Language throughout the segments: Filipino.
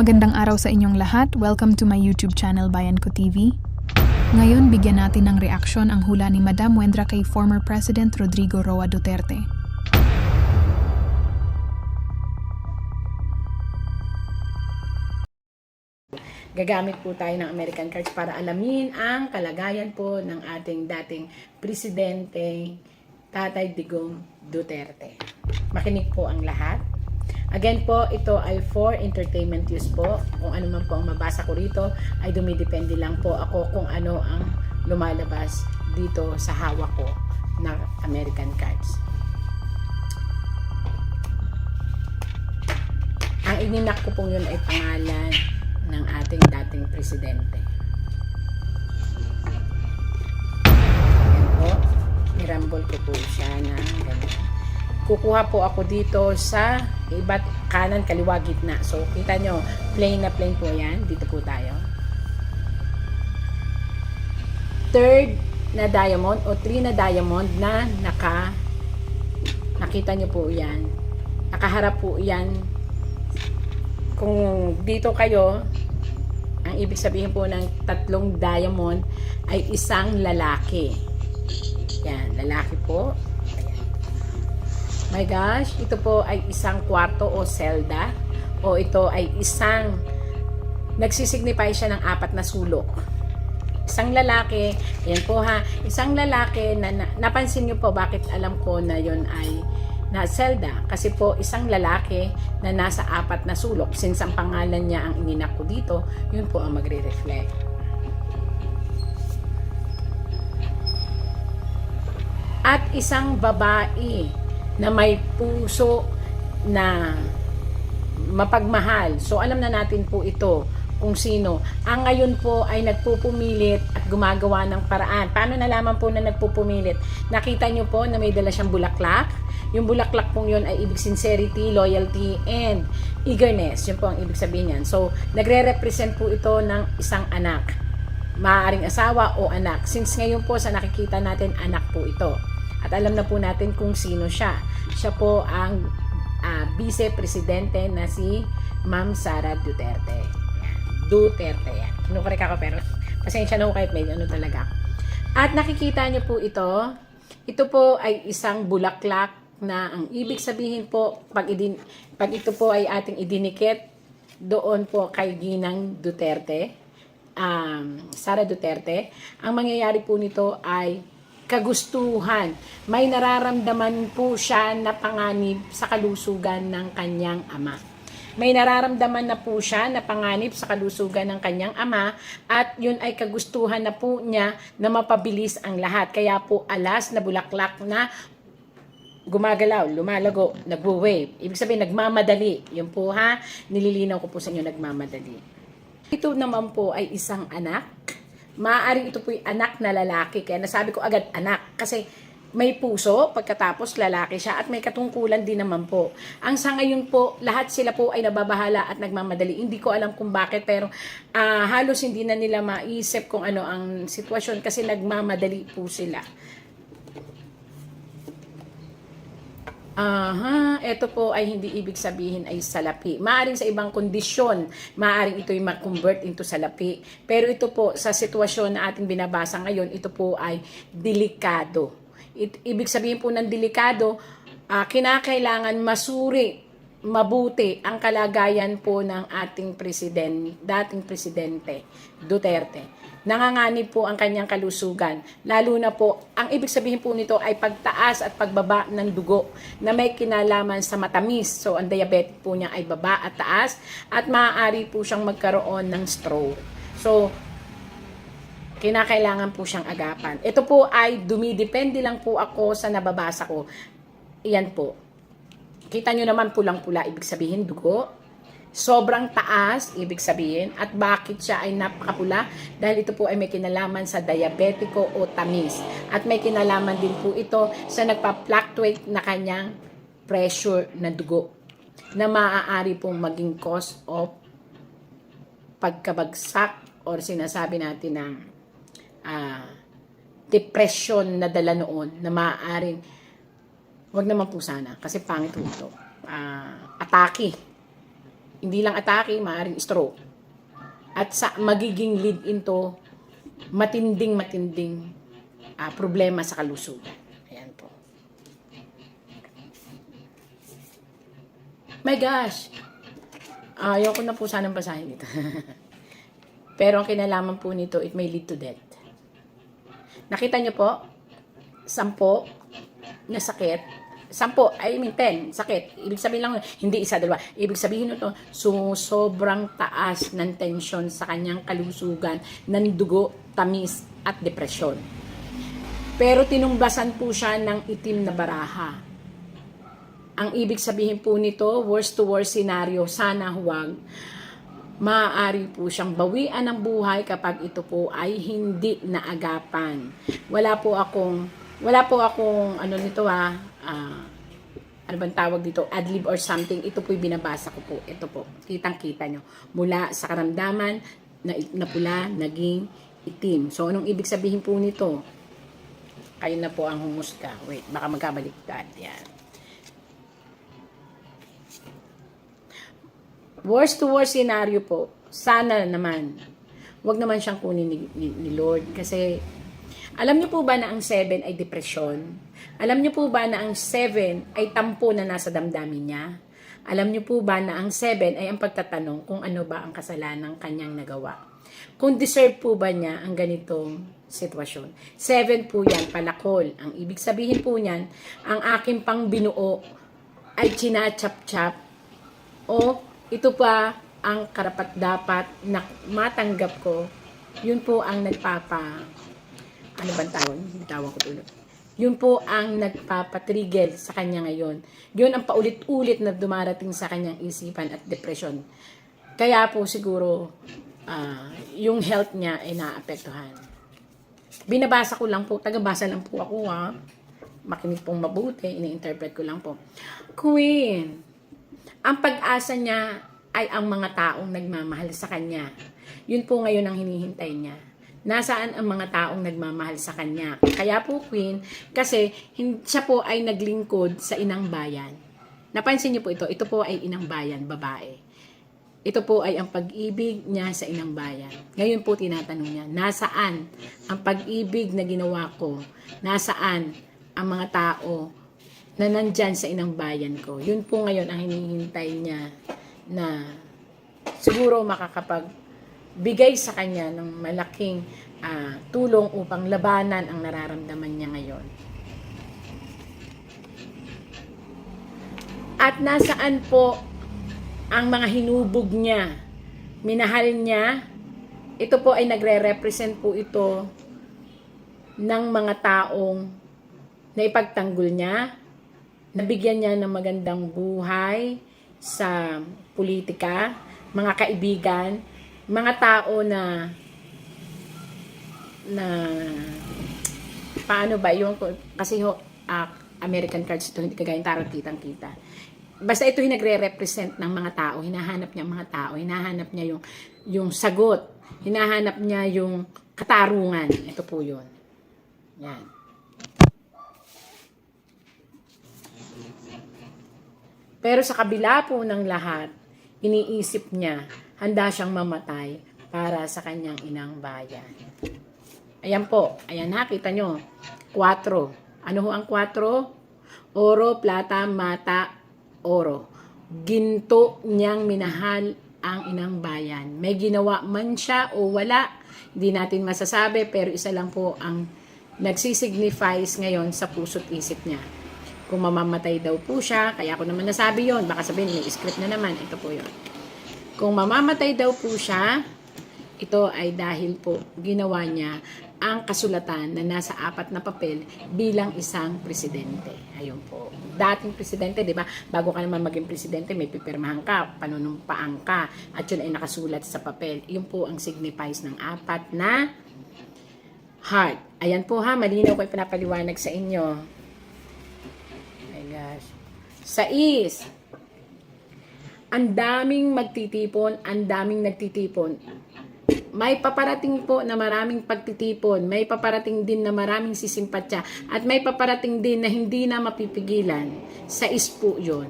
Magandang araw sa inyong lahat. Welcome to my YouTube channel, Bayan Ko TV. Ngayon, bigyan natin ng reaksyon ang hula ni Madam Wendra kay former President Rodrigo Roa Duterte. Gagamit po tayo ng American cards para alamin ang kalagayan po ng ating dating presidente, Tatay Digong Duterte. Makinig po ang lahat. Again po, ito ay for entertainment use po. Kung ano man po ang mabasa ko rito, ay dumidepende lang po ako kung ano ang lumalabas dito sa hawak ko ng American cards. Ang ininak ko po yun ay pangalan ng ating dating presidente. Ayan po, nirambol ko po siya na ganyan. Kukuha po ako dito sa iba't kanan, kaliwa, gitna. So, kita nyo, plain na plain po yan. Dito po tayo. Third na diamond o 3 na diamond na nakita nyo po yan. Nakaharap po yan. Kung dito kayo, ang ibig sabihin po ng 3 diamond ay isang lalaki. Yan, lalaki po. Ayan. My gosh, ito po ay isang kwarto o selda. O ito ay isang, nagsisignify siya ng 4 na sulok. Isang lalaki, ayan po ha, isang lalaki na napansin nyo po bakit alam ko na yon ay na selda, kasi po isang lalaki na nasa 4 na sulok, since ang pangalan niya ang ininak ko dito, yun po ang magre-reflect. At isang babae na may puso na mapagmahal. So alam na natin po ito kung sino. Ang ngayon po ay nagpupumilit at gumagawa ng paraan. Paano nalaman po na nagpupumilit? Nakita nyo po na may dala siyang bulaklak. Yung bulaklak pong yun ay ibig sincerity, loyalty, and eagerness. Yun po ang ibig sabihin yan. So, nagre-represent po ito ng isang anak. Maaaring asawa o anak. Since ngayon po sa nakikita natin, anak po ito. At alam na po natin kung sino siya. Siya po ang vice-presidente na si Ma'am Sara Duterte. Duterte yan. Kinukorek ako pero pasensya na ko kahit may ano talaga. At nakikita niyo po ito. Ito po ay isang bulaklak na ang ibig sabihin po pag ito po ay ating idinikit doon po kay Ginang Duterte, Sara Duterte, ang mangyayari po nito ay kagustuhan. May nararamdaman po siya na panganib sa kalusugan ng kanyang ama. May nararamdaman na po siya na panganib sa kalusugan ng kanyang ama at yun ay kagustuhan na po niya na mapabilis ang lahat. Kaya po alas na bulaklak na gumagalaw, lumalago, nagwo-wave. Ibig sabihin, nagmamadali. Yun po ha, nililinaw ko po sa inyo, nagmamadali. Ito naman po ay isang anak. Maaaring ito po yung anak na lalaki. Kaya nasabi ko agad anak kasi may puso, pagkatapos lalaki siya at may katungkulan din naman po. Ang sa ngayon po, lahat sila po ay nababahala at nagmamadali. Hindi ko alam kung bakit pero halos hindi na nila maisip kung ano ang sitwasyon kasi nagmamadali po sila. Ito po ay hindi ibig sabihin ay salapi. Maaring sa ibang kondisyon, maaring ito'y ma-convert into salapi. Pero ito po, sa sitwasyon na ating binabasa ngayon, ito po ay delikado. Ibig sabihin po ng delikado, kinakailangan masuri, mabuti ang kalagayan po ng ating dating presidente, Duterte. Nanganganib po ang kanyang kalusugan. Lalo na po, ang ibig sabihin po nito ay pagtaas at pagbaba ng dugo na may kinalaman sa matamis. So, ang diabetic po niya ay baba at taas at maaari po siyang magkaroon ng stroke. So, kinakailangan po siyang agapan. Ito po ay dumidepende lang po ako sa nababasa ko. Iyan po. Kita nyo naman pulang-pula, ibig sabihin dugo. Sobrang taas, ibig sabihin. At bakit siya ay napakapula? Dahil ito po ay may kinalaman sa diabetiko o tamis. At may kinalaman din po ito sa nagpa-fluctuate na kanyang pressure na dugo na maaari pong maging cause of pagkabagsak or sinasabi natin ng depression na dala noon na maaaring wag naman po sana kasi pangit po ito. Atake hindi lang atake, maaaring stroke. At sa magiging lead into matinding problema sa kalusugan. Ayan po. My gosh! Ayoko na po sanang basahin ito. Pero ang kinalaman po nito, it may lead to death. Nakita niyo po? 10 na sakit. 10 sakit. Ibig sabihin lang, hindi isa, dalawa. Ibig sabihin nito, sobrang taas ng tensyon sa kanyang kalusugan, ng dugo, tamis, at depresyon. Pero tinumbasan po siya ng itim na baraha. Ang ibig sabihin po nito, worst to worst scenario, sana huwag. Maaari po siyang bawian ng buhay kapag ito po ay hindi naagapan. Wala po akong ano nito ano bang tawag dito, adlib or something. Ito po'y binabasa ko po. Ito po, kitang-kita nyo. Mula sa karamdaman na pula, naging itim. So, anong ibig sabihin po nito? Kayo na po ang humusga. Wait, baka magkabaliktad. Yan. Worst to worst scenario po, sana naman, wag naman siyang kunin ni Lord. Kasi, alam niyo po ba na ang 7 ay depresyon? Alam niyo po ba na ang 7 ay tampo na nasa damdamin niya? Alam niyo po ba na ang 7 ay ang pagtatanong kung ano ba ang kasalanan kanyang nagawa? Kung deserve po ba niya ang ganitong sitwasyon? 7 po yan, palakol. Ang ibig sabihin po niyan, ang aking pang binuo ay chinachap-chap o ito pa ang karapat-dapat na matanggap ko. Yun po ang ano bang tawag? Bitawan ko tulad. Yun po ang nagpapatrigger sa kanya ngayon. Yun ang paulit-ulit na dumarating sa kanyang isipan at depression. Kaya po siguro yung health niya ay naapektuhan. Binabasa ko lang po, tagabasa lang po ako Makinig pong mabuti, ini-interpret ko lang po. Queen, ang pag-asa niya ay ang mga taong nagmamahal sa kanya. Yun po ngayon ang hinihintay niya. Nasaan ang mga taong nagmamahal sa kanya? Kaya po, Queen, kasi siya po ay naglingkod sa inang bayan. Napansin niyo po ito? Ito po ay inang bayan, babae. Ito po ay ang pag-ibig niya sa inang bayan. Ngayon po tinatanong niya, nasaan ang pag-ibig na ginawa ko? Nasaan ang mga tao na nandyan sa inang bayan ko? Yun po ngayon ang hinihintay niya na siguro makakapagbigay sa kanya ng malaking tulong upang labanan ang nararamdaman niya ngayon. At nasaan po ang mga hinubog niya, minahal niya? Ito po ay nagre-represent po ito ng mga taong naipagtanggol niya, nabigyan niya ng magandang buhay sa politika, mga kaibigan, mga tao na paano ba yung kasi American cards ito, hindi kagaya tarot kitang-kita. Basta ito yung nagre-represent ng mga tao, hinahanap niya ang mga tao, hinahanap niya yung sagot, hinahanap niya yung katarungan. Ito po yun. Yan. Pero sa kabila po ng lahat, iniisip niya, handa siyang mamatay para sa kanyang inang bayan. Ayan po, ayan nakita nyo, 4. Ano ho ang 4? Oro, plata, mata, oro. Ginto niyang minahal ang inang bayan. May ginawa man siya o wala, hindi natin masasabi, pero isa lang po ang nagsisignifies ngayon sa puso't isip niya. Kung mamamatay daw po siya, kaya ako naman nasabi yon, baka sabihin may script na naman, ito po yon. Kung mamamatay daw po siya, ito ay dahil po ginawa niya ang kasulatan na nasa 4 na papel bilang isang presidente. Ayun po. Dating presidente, di ba? Bago ka naman maging presidente, may pipirmahan ka, panunumpaan ka, at yun ay nakasulat sa papel. Yun po ang signifies ng 4 na heart. Ayan po ha, malinaw ko pinapaliwanag sa inyo. Oh my gosh. 6. Ang daming magtitipon, ang daming nagtitipon. May paparating po na maraming pagtitipon, may paparating din na maraming sisimpatya, at may paparating din na hindi na mapipigilan. 6 po yun.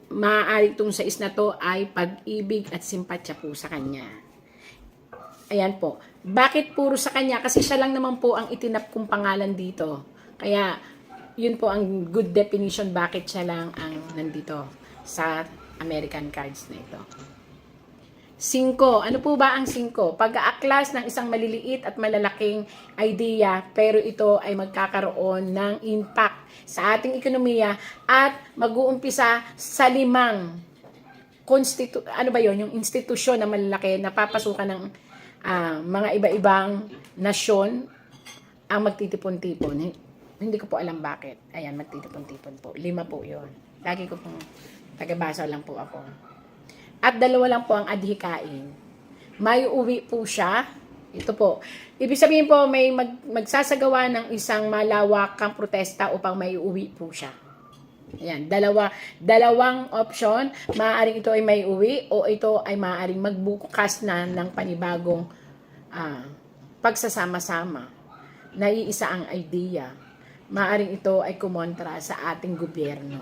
maaari itong 6 na to ay pag-ibig at simpatya po sa kanya. Ayan po. Bakit puro sa kanya? Kasi siya lang naman po ang itinap kong pangalan dito. Kaya, yun po ang good definition bakit siya lang ang nandito sa American cards na ito. 5. Ano po ba ang 5? Pag-aaklas ng isang maliliit at malalaking idea, pero ito ay magkakaroon ng impact sa ating ekonomiya at mag-uumpisa sa 5 yung institusyon na malalaki na papasukan ng mga iba-ibang nasyon ang magtitipon-tipon. Hindi ko po alam bakit. Ayan, magtitipon-tipon po. 5 po yun. Lagi ko pong tagabasa lang po ako. At 2 lang po ang adhikain. May uwi po siya. Ito po. Ibig sabihin po, may magsasagawa ng isang malawakang protesta upang may uwi po siya. Ayan, dalawang option. Maaaring ito ay may uwi o ito ay maaaring magbukas na ng panibagong pagsasama-sama. Naiisa ang idea. Maaaring ito ay kumontra sa ating gobyerno.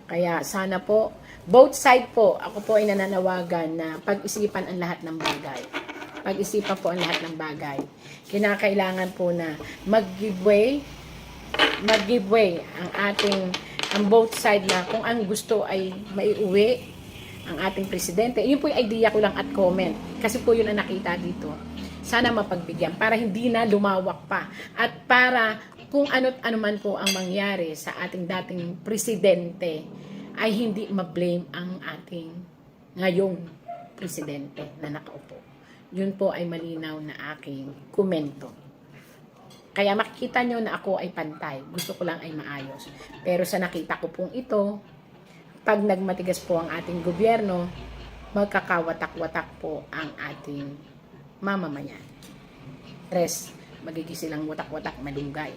Kaya sana po, both side po, ako po ay nananawagan na pag-isipan ang lahat ng bagay. Pag-isipan po ang lahat ng bagay. Kinakailangan po na mag-give way ang both side na kung ang gusto ay maiuwi ang ating presidente. Yun po yung idea ko lang at comment. Kasi po yun ang nakita dito. Sana mapagbigyan para hindi na lumawak pa. At para kung ano't ano man po ang mangyari sa ating dating presidente ay hindi ma-blame ang ating ngayong presidente na nakaupo. Yun po ay malinaw na aking komento. Kaya makikita nyo na ako ay pantay. Gusto ko lang ay maayos. Pero sa nakita ko pong ito, pag nagmatigas po ang ating gobyerno, magkakawatak-watak po ang ating mamamayan. Tres, magiging silang watak-watak malunggay.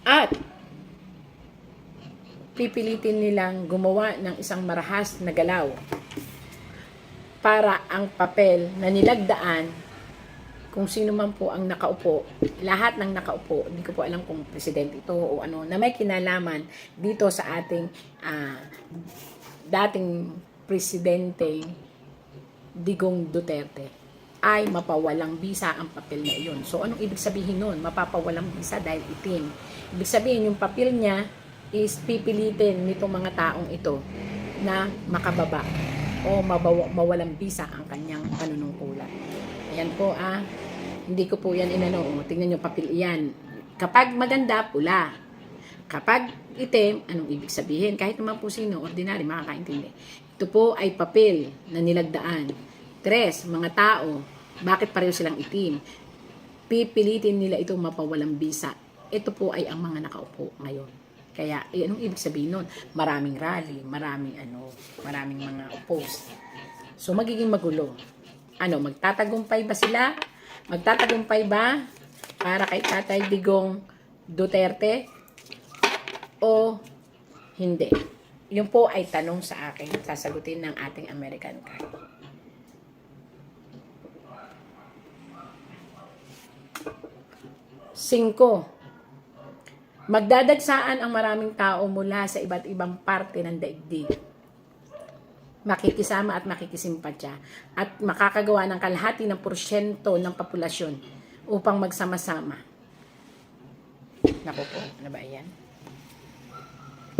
At pipilitin nilang gumawa ng isang marahas na galaw para ang papel na nilagdaan kung sino man po ang nakaupo, lahat ng nakaupo, hindi ko po alam kung presidente ito o ano, na may kinalaman dito sa ating dating presidente Digong Duterte ay mapawalang bisa ang papel na iyon. So, anong ibig sabihin nun? Mapapawalang bisa dahil itim. Ibig sabihin, yung papel niya is pipilitin nitong mga taong ito na makababa o mawalang bisa ang kanyang panunungkulan. Ayan po, hindi ko po yan inano. Tingnan nyo, papel iyan. Kapag maganda, pula. Kapag itim, anong ibig sabihin? Kahit naman po sino, ordinary, makakaintindi. Ito po ay papel na nilagdaan. 3, mga tao, bakit pareho silang itim? Pipilitin nila itong mapawalang bisa. Ito po ay ang mga nakaupo ngayon. Kaya, anong ibig sabihin nun? Maraming rally, maraming mga oppose. So, magiging magulo. Magtatagumpay ba sila? Magtatagumpay ba para kay Tatay Digong Duterte? O hindi? Yun po ay tanong sa akin, sasagutin ng ating American card. 5. Magdadagsaan ang maraming tao mula sa iba't ibang parte ng daigdig. Makikisama at makikisimpatya at makakagawa ng kalahati ng porsyento ng populasyon upang magsama-sama. Naku po, ano ba yan?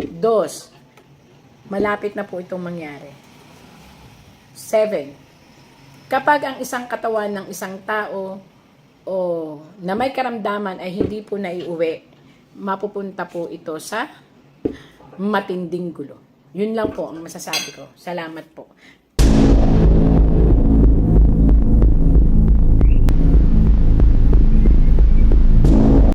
2. Malapit na po itong mangyari. 7. Kapag ang isang katawan ng isang tao o na may karamdaman ay hindi po naiuwi, mapupunta po ito sa matinding gulo. Yun lang po ang masasabi ko. Salamat po.